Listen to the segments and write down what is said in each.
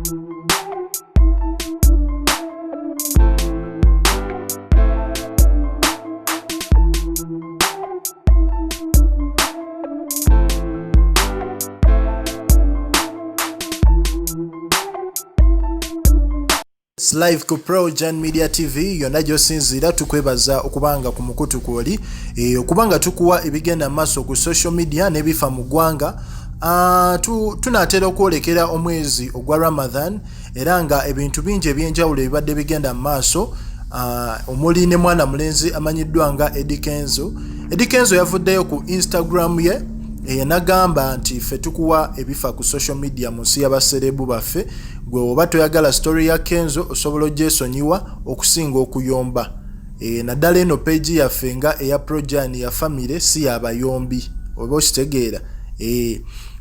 Live ku Progen Media TV yonna gy'osinziira tukwebaza okubanga ku mukutu kwoli okubanga tukuwa ebigenda maaso ku social media n'ebifa mu ggwanga. Tunaatera okwolekera omwezi ogwa Ramadan era nga ebintu bingi ebyenjawulo ebibadde bigenda maaso omuli ne mwana mulenzi amanyiddwa nga Eddie Kenzo. Eddie Kenzo yavuddeyo ku Instagram ye nagamba nti ffe tukuwa ebifa ku social media mu nsi y'abaserebu baffe, gwe oba toyagala story ya Kenzo osobola ogyesonyiwa okusinga okuyomba. Naddala eno page yaffe nga eya Progen ya family si yabayombi oba okitegeera.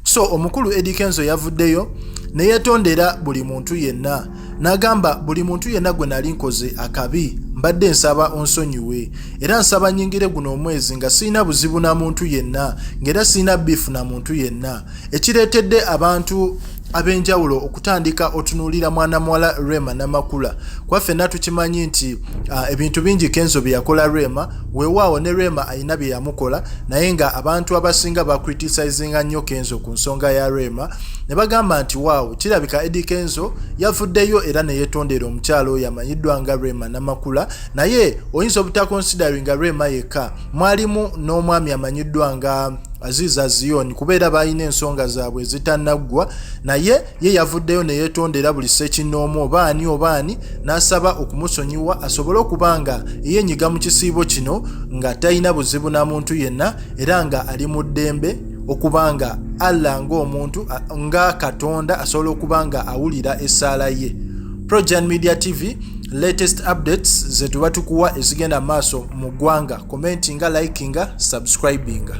So omukulu Eddie Kenzo yavuddeyo ne yetondera buli muntu yenna, nagamba buli muntu yenna gwe nali nkoze akabi mbadde nsaba onsonyiwe era nsaba nyingire guno omwezi nga sina buzibu na muntu yenna ngera sina beef na muntu yenna, ekireetedde abantu abenjawulo okutandika otunulira mwana mwala Rema Namakula. Kwaffe natukimanyi nti ebintu bingi Kenzo bye yakola Rema, weewaawo ne Rema alina bye yamukola, naye nga abantu abasinga bacriticinga nnyo Kenzo ku nsonga ya Rema ne bagamba nti waawo kirabika Eddie Kenzo yavuddeyo era ne yeetondera omukyalo oyo amanyiddwa nga Rema Namakula, naye oyinza obutakonsideringa Rema yekka, mwalimu n'omwami amanyiddwa nga Aziza Zion kubeera balina ensonga zaabwe zitanaggwa, naye ye yavuddeyo ne yeetondera buli ssekinnoomu obaani n'asaba okumusonyiwa asobole okubanga yenyiga mu kisiibo kino nga talina buzibu na muntu yenna era nga ali mu ddembe okubanga Allah ng'omuntu nga Katonda asobola okubanga awulira essaala ye. Progen Media TV, latest updates ze tuba tukuwa ezigenda maaso mu ggwanga. Commentinga, likinga, subscribinga.